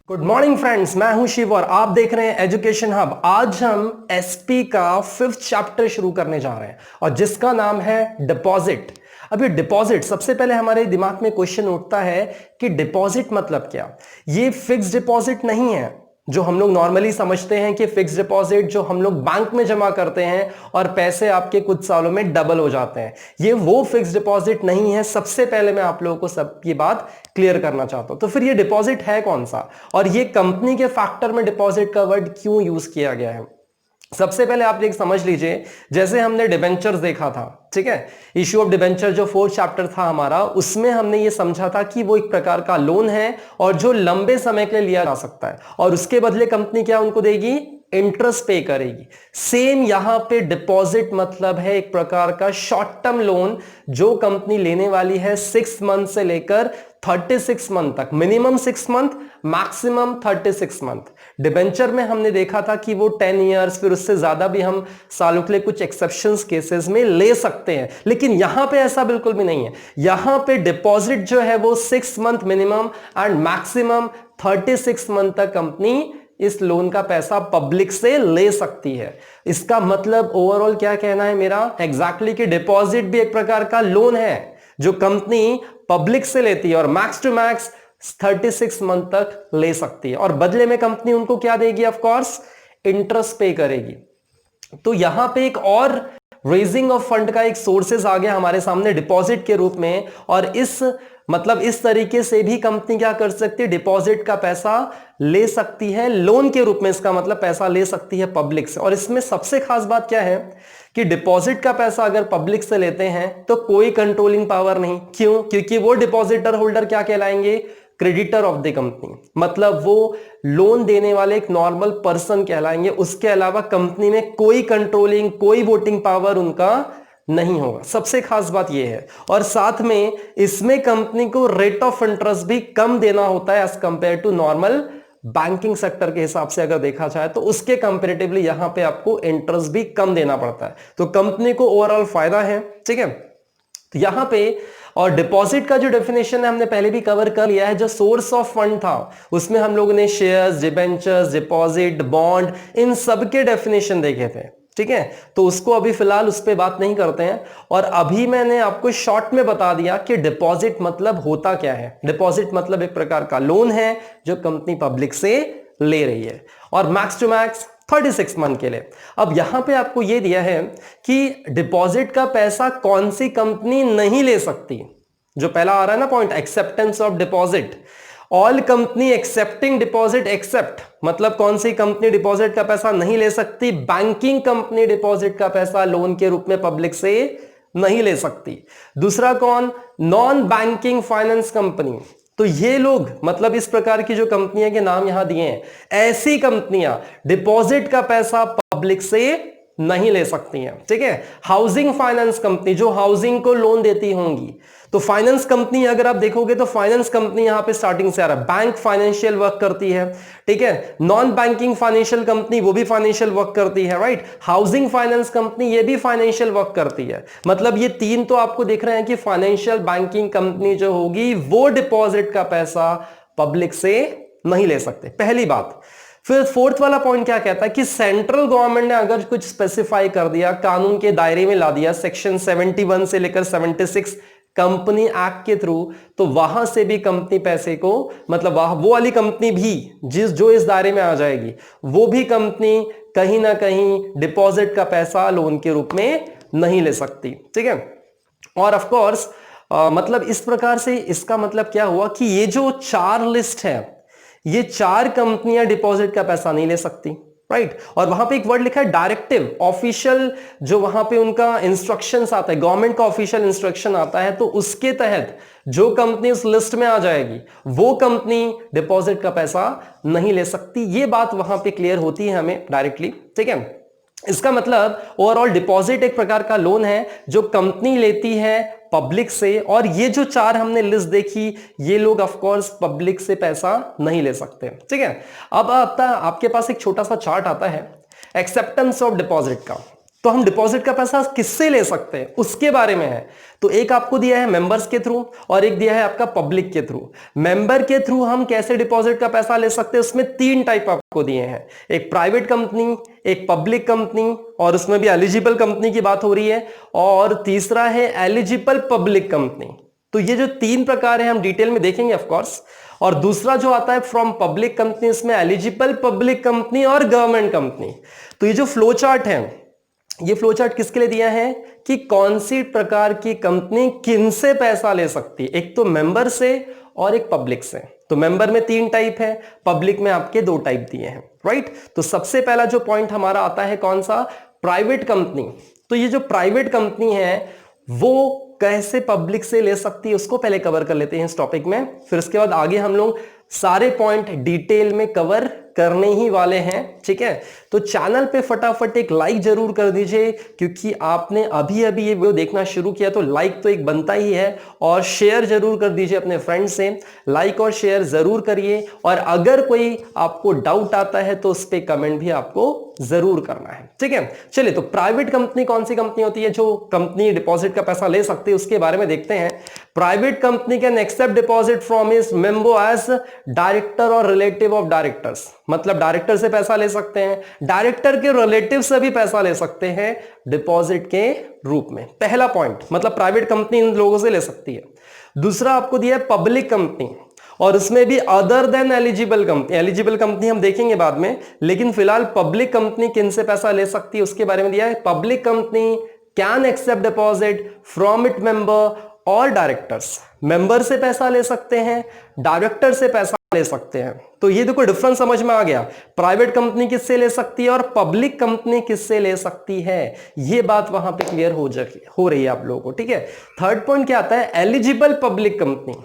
Good morning friends, मैं हूं शिव और आप देख रहे हैं एजुकेशन हब। आज हम एसपी का 5th चैप्टर शुरू करने जा रहे हैं और जिसका नाम है डिपॉजिट। अब ये डिपॉजिट, सबसे पहले हमारे दिमाग में क्वेश्चन उठता है कि डिपॉजिट मतलब क्या। ये फिक्स डिपॉजिट नहीं है जो हम लोग नॉर्मली समझते हैं कि फिक्स डिपॉजिट जो हम लोग बैंक में जमा करते हैं और पैसे आपके कुछ सालों में डबल हो जाते हैं, ये वो फिक्स डिपॉजिट नहीं है। सबसे पहले मैं आप लोगों को सब ये बात क्लियर करना चाहता हूं। तो फिर ये डिपॉजिट है कौन सा और ये कंपनी के फैक्टर में डिपॉजिट का वर्ड क्यों यूज किया गया है। सबसे पहले आप एक समझ लीजिए, जैसे हमने डिबेंचर्स देखा था, ठीक है, इश्यू ऑफ डिबेंचर जो 4th चैप्टर था हमारा, उसमें हमने ये समझा था कि वो एक प्रकार का लोन है और जो लंबे समय के लिए लिया जा सकता है और उसके बदले कंपनी क्या उनको देगी, इंटरेस्ट पे करेगी। सेम यहां पे डिपॉजिट मतलब है एक प्रकार का शॉर्ट टर्म लोन जो कंपनी लेने वाली है 6 मंथ से लेकर 36 मंथ तक, minimum 6 month, maximum 36 month. Debenture में हमने देखा था कि वो 10 इयर्स, फिर उससे ज्यादा भी हम सालों के लिए कुछ एक्सेप्शंस केसेस में ले सकते हैं, लेकिन यहां पे ऐसा बिल्कुल भी नहीं है। यहां पे डिपॉजिट जो है वो 6 month minimum and maximum 36 month तक कंपनी इस लोन का पैसा पब्लिक से ले सकती है। इसका मतलब ओवरऑल क्या कहना है मेरा एग्जैक्टली कि डिपॉजिट भी एक प्रकार का लोन है जो कंपनी पब्लिक से लेती है और मैक्स टू मैक्स 36 मंथ तक ले सकती है और बदले में कंपनी उनको क्या देगी, ऑफ कोर्स इंटरेस्ट पे करेगी। तो यहां पे एक और रेजिंग ऑफ फंड का एक सोर्सेज आ गया हमारे सामने डिपॉजिट के रूप में, और इस तरीके से भी कंपनी क्या कर सकती है, डिपॉजिट का पैसा ले सकती है लोन के रूप में। इसका मतलब पैसा ले सकती है पब्लिक से। और इसमें सबसे खास बात क्या है कि डिपॉजिट का पैसा अगर पब्लिक से लेते हैं तो कोई कंट्रोलिंग पावर नहीं। क्यों? क्योंकि वो डिपॉजिटर होल्डर क्या कहलाएंगे, क्रेडिटर ऑफ द कंपनी, मतलब वो लोन देने वाले एक नॉर्मल पर्सन कहलाएंगे। उसके अलावा कंपनी में कोई कंट्रोलिंग, कोई वोटिंग पावर उनका नहीं होगा। सबसे खास बात यह है। और साथ में इसमें कंपनी को रेट ऑफ इंटरेस्ट भी कम देना होता है as compare to normal banking sector के हिसाब से अगर देखा जाए तो उसके कंपेरेटिवली यहां पे आपको इंटरेस्ट भी कम देना पड़ता है। तो कंपनी को ओवरऑल फायदा है, ठीक है। तो यहां पे और डिपॉजिट का जो डेफिनेशन है हमने पहले भी कवर कर लिया है। जो सोर्स ऑफ फंड था उसमें हम लोगों ने शेयर्स, डिबेंचर्स, डिपॉजिट, बॉन्ड, इन सब के डेफिनेशन देखे थे, ठीक है। तो उसको अभी फिलहाल उस पर बात नहीं करते हैं। और अभी मैंने आपको शॉर्ट में बता दिया कि डिपॉजिट मतलब होता क्या है। डिपॉजिट मतलब एक प्रकार का लोन है जो कंपनी पब्लिक से ले रही है और मैक्स टू मैक्स 36 मंथ के लिए। अब यहां पे आपको यह दिया है कि डिपॉजिट का पैसा कौन सी कंपनी नहीं ले सकती। जो पहला आ रहा है ना point, acceptance of deposit, all company accepting deposit accept, मतलब कौन सी कंपनी डिपॉजिट का पैसा नहीं ले सकती, बैंकिंग कंपनी डिपॉजिट का पैसा लोन के रूप में पब्लिक से नहीं ले सकती। दूसरा कौन, नॉन बैंकिंग फाइनेंस कंपनी। तो ये लोग, मतलब इस प्रकार की जो कंपनियां के नाम यहां दिए हैं, ऐसी कंपनियां डिपॉजिट का पैसा पब्लिक से नहीं ले सकती हैं, ठीक है। हाउसिंग फाइनेंस कंपनी जो हाउसिंग को लोन देती होंगी। तो फाइनेंस कंपनी अगर आप देखोगे तो फाइनेंस कंपनी यहां पे स्टार्टिंग से आ रहा है, बैंक फाइनेंशियल वर्क करती है, ठीक है। नॉन बैंकिंग फाइनेंशियल कंपनी वो भी फाइनेंशियल वर्क करती है, राइट। हाउसिंग फाइनेंस कंपनी ये भी फाइनेंशियल वर्क करती है। मतलब ये तीन तो आपको दिख रहे हैं कि फाइनेंशियल बैंकिंग कंपनी जो होगी वो डिपॉजिट का पैसा पब्लिक से नहीं ले सकते, पहली बात। फिर 4th वाला पॉइंट क्या कहता है कि सेंट्रल गवर्नमेंट ने अगर कुछ स्पेसिफाई कर दिया, कानून के दायरे में ला दिया, सेक्शन 71 से लेकर 76 कंपनी एक्ट के थ्रू, तो वहां से भी कंपनी पैसे को, मतलब वो वाली कंपनी भी जो इस दायरे में आ जाएगी, वो भी कंपनी कहीं ना कहीं डिपॉजिट का पैसा लोन के रूप में नहीं ले सकती, ठीक है। और ऑफ कोर्स मतलब इस प्रकार से इसका मतलब क्या हुआ कि ये जो 4 लिस्ट है, ये 4 कंपनियां डिपॉजिट का पैसा नहीं ले सकती, राइट। और वहां पे एक वर्ड लिखा है डायरेक्टिव, ऑफिशियल, जो वहां पे उनका इंस्ट्रक्शंस आता है, गवर्नमेंट का ऑफिशियल इंस्ट्रक्शन आता है, तो उसके तहत जो कंपनी उस लिस्ट में आ जाएगी वो कंपनी डिपॉजिट का पैसा नहीं ले सकती। ये बात वहां पे क्लियर होती है हमें डायरेक्टली, ठीक है। इसका मतलब ओवरऑल डिपॉजिट एक प्रकार का लोन है जो कंपनी लेती है पब्लिक से, और ये जो 4 हमने लिस्ट देखी, ये लोग ऑफ कोर्स पब्लिक से पैसा नहीं ले सकते, ठीक है। अब आपके पास एक छोटा सा चार्ट आता है एक्सेप्टेंस ऑफ डिपॉजिट का। तो हम डिपॉजिट का पैसा किससे ले सकते हैं उसके बारे में है। तो एक आपको दिया है मेंबर्स के थ्रू और एक दिया है आपका पब्लिक के थ्रू। मेंबर के थ्रू हम कैसे डिपॉजिट का पैसा ले सकते हैं, उसमें 3 टाइप आपको दिए हैं, एक प्राइवेट कंपनी, एक पब्लिक कंपनी और उसमें भी एलिजिबल कंपनी की बात हो रही है, और तीसरा है एलिजिबल पब्लिक कंपनी। तो ये जो 3 प्रकार है हम डिटेल में देखेंगे ऑफ कोर्स। और दूसरा जो आता है फ्रॉम पब्लिक कंपनी, इसमें एलिजिबल पब्लिक कंपनी और गवर्नमेंट कंपनी। तो ये जो फ्लो चार्ट है, ये फ्लो चार्ट किसके लिए दिया है कि कौन सी प्रकार की कंपनी किन से पैसा ले सकती है, एक तो मेंबर से और एक पब्लिक से। तो मेंबर में 3 टाइप है, पब्लिक में आपके 2 टाइप दिए हैं, राइट। तो सबसे पहला जो पॉइंट हमारा आता है कौन सा, प्राइवेट कंपनी। तो ये जो प्राइवेट कंपनी है वो कैसे पब्लिक से ले सकती है उसको पहले कवर कर लेते हैं इस टॉपिक में, फिर उसके बाद आगे हम लोग सारे पॉइंट डिटेल में कवर करने ही वाले हैं, ठीक है। तो चैनल पे फटाफट एक लाइक जरूर कर दीजिए, क्योंकि आपने अभी अभी ये वीडियो देखना शुरू किया तो लाइक तो एक बनता ही है, और शेयर जरूर कर दीजिए अपने फ्रेंड से, लाइक और शेयर जरूर करिए। और अगर कोई आपको डाउट आता है तो उस पर कमेंट भी आपको जरूर करना है, ठीक है। चलिए, तो प्राइवेट कंपनी कौन सी कंपनी होती है जो कंपनी डिपॉजिट का पैसा ले सकती है उसके बारे में देखते हैं। Private company can accept deposit from his member as director और रिलेटिव ऑफ डायरेक्टर्स। मतलब डायरेक्टर से पैसा ले सकते हैं, डायरेक्टर के रिलेटिव से भी पैसा ले सकते हैं डिपॉजिट के रूप में। पहला पॉइंट, मतलब प्राइवेट कंपनी इन लोगों से ले सकती है। दूसरा आपको दिया है पब्लिक कंपनी, और उसमें भी other than eligible company. Eligible company हम देखेंगे बाद में, लेकिन फिलहाल पब्लिक कंपनी किन से पैसा ले सकती है उसके बारे में दिया है। Public company can accept deposit from it member और डायरेक्टर्स। मेंबर से पैसा ले सकते हैं, डायरेक्टर से पैसा ले सकते हैं। तो ये देखो डिफरेंस समझ में आ गया, प्राइवेट कंपनी किससे ले सकती है और पब्लिक कंपनी किससे ले सकती है, ये बात वहां पे क्लियर हो रही है आप लोगों को, ठीक है। थर्ड पॉइंट क्या आता है, एलिजिबल पब्लिक कंपनी।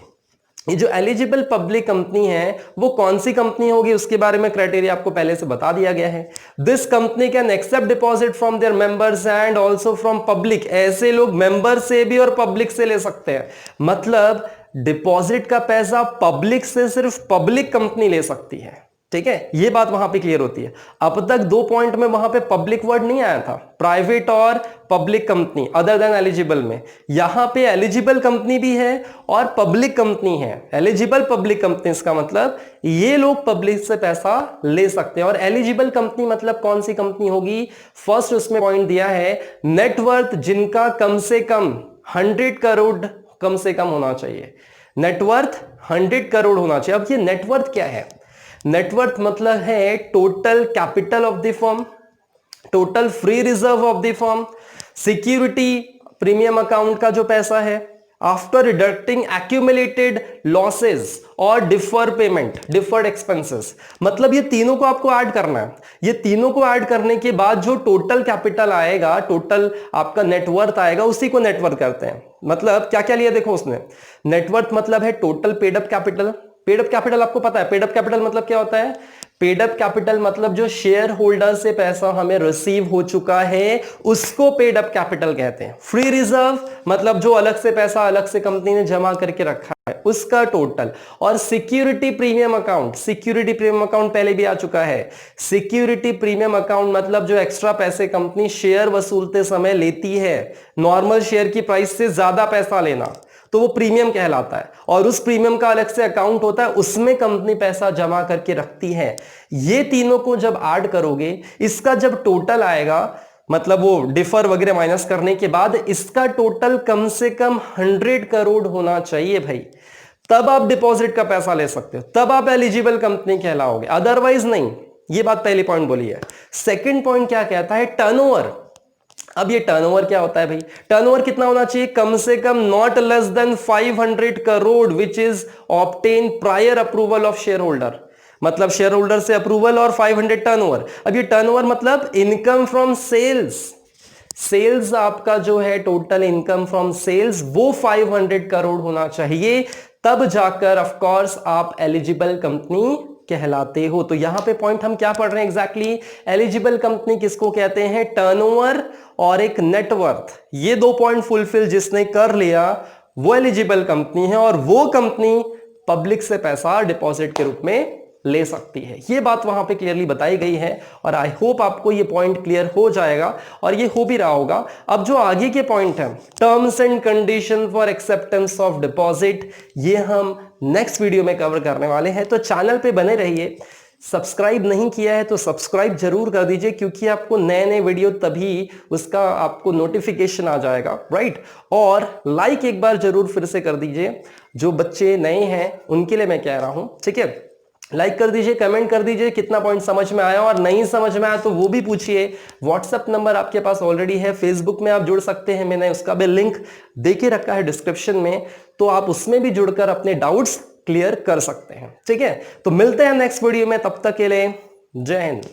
ये जो एलिजिबल पब्लिक कंपनी है वो कौन सी कंपनी होगी उसके बारे में क्राइटेरिया आपको पहले से बता दिया गया है। This company can accept deposit from their members and also from public. ऐसे लोग मेंबर से भी और पब्लिक से ले सकते हैं, मतलब डिपॉजिट का पैसा पब्लिक से सिर्फ पब्लिक कंपनी ले सकती है, ठीक है। ये बात वहां पे क्लियर होती है। अब तक 2 पॉइंट में वहां पे पब्लिक वर्ड नहीं आया था, प्राइवेट और public company other than eligible में। यहां पे एलिजिबल कंपनी भी है और पब्लिक कंपनी है। एलिजिबल पब्लिक कंपनी इसका मतलब ये लोग पब्लिक से पैसा ले सकते हैं। और एलिजिबल कंपनी मतलब कौन सी कंपनी होगी, फर्स्ट उसमें पॉइंट दिया है नेटवर्थ जिनका कम से कम 100 करोड़ कम से कम होना चाहिए। नेटवर्थ 100 करोड़ होना चाहिए। अब ये नेटवर्थ क्या है, नेटवर्थ मतलब है total capital of the firm, total free reserve of the firm, security premium account का जो पैसा है, आफ्टर डिडक्टिंग एक्यूमुलेटेड लॉसेस और डिफर पेमेंट, डिफर्ड एक्सपेंसेस। मतलब ये तीनों को आपको ऐड करना है। ये तीनों को ऐड करने के बाद जो टोटल कैपिटल आएगा, टोटल आपका नेटवर्थ आएगा, उसी को नेटवर्थ करते हैं। मतलब क्या क्या लिया देखो उसने, नेटवर्थ मतलब है total paid up capital. Paid up capital आपको पता है, पेड अप कैपिटल मतलब क्या होता है, पेड अप कैपिटल मतलब जो शेयर होल्डर से पैसा हमें रिसीव हो चुका है उसको पेड अप कैपिटल कहते हैं। फ्री रिजर्व मतलब जो अलग से पैसा अलग से कंपनी ने जमा करके रखा है उसका टोटल। और security premium account, security premium account पहले भी आ चुका है। सिक्योरिटी प्रीमियम अकाउंट मतलब जो एक्स्ट्रा पैसे कंपनी शेयर वसूलते समय लेती है, नॉर्मल शेयर की प्राइस से ज्यादा पैसा लेना, तो वो प्रीमियम कहलाता है। और उस प्रीमियम का अलग से अकाउंट होता है, उसमें कंपनी पैसा जमा करके रखती है। ये तीनों को जब ऐड करोगे, इसका जब टोटल आएगा, मतलब वो डिफर वगैरह माइनस करने के बाद इसका टोटल कम से कम 100 करोड़ होना चाहिए भाई, तब आप डिपॉजिट का पैसा ले सकते हो, तब आप एलिजिबल कंपनी कहलाओगे, अदरवाइज नहीं। ये बात पहली पॉइंट बोली है। सेकंड पॉइंट क्या कहता है, टर्नओवर। अब ये टर्नओवर क्या होता है भाई, टर्नओवर कितना होना चाहिए, कम से कम not less than 500 crore which is obtain prior approval of share holder. मतलब शेयर होल्डर से अप्रूवल और 500 टर्नओवर। अब ये टर्नओवर मतलब इनकम फ्रॉम सेल्स, सेल्स आपका जो है टोटल इनकम फ्रॉम सेल्स वो 500 करोड़ होना चाहिए, तब जाकर ऑफ कोर्स आप एलिजिबल कंपनी कहलाते हो। तो यहां पे पॉइंट हम क्या पढ़ रहे हैं एग्जैक्टली, एलिजिबल कंपनी किसको कहते हैं, टर्नओवर और एक नेटवर्थ। ये 2 पॉइंट फुलफिल जिसने कर लिया वो एलिजिबल कंपनी है, और वो कंपनी पब्लिक से पैसा डिपॉजिट के रूप में ले सकती है। ये बात वहां पे क्लियरली बताई गई है और आई होप आपको ये पॉइंट क्लियर हो जाएगा और ये हो भी रहा होगा। अब जो आगे के पॉइंट है, terms and condition for acceptance of deposit, ये हम नेक्स्ट वीडियो में कवर करने वाले हैं। तो चैनल पे बने रहिए। सब्सक्राइब नहीं किया है तो सब्सक्राइब जरूर कर दीजिए, क्योंकि आपको नए नए वीडियो तभी उसका आपको नोटिफिकेशन आ जाएगा, राइट। और लाइक एक बार जरूर फिर से कर दीजिए, जो बच्चे नए हैं उनके लिए मैं कह रहा हूं, ठीक है। लाइक कर दीजिए, कमेंट कर दीजिए कितना पॉइंट समझ में आया, और नहीं समझ में आया तो वो भी पूछिए। व्हाट्सएप नंबर आपके पास ऑलरेडी है, फेसबुक में आप जुड़ सकते हैं, मैंने उसका भी लिंक देके रखा है डिस्क्रिप्शन में, तो आप उसमें भी जुड़कर अपने डाउट्स क्लियर कर सकते हैं, ठीक है। तो मिलते हैं नेक्स्ट वीडियो में, तब तक के लिए जय हिंद।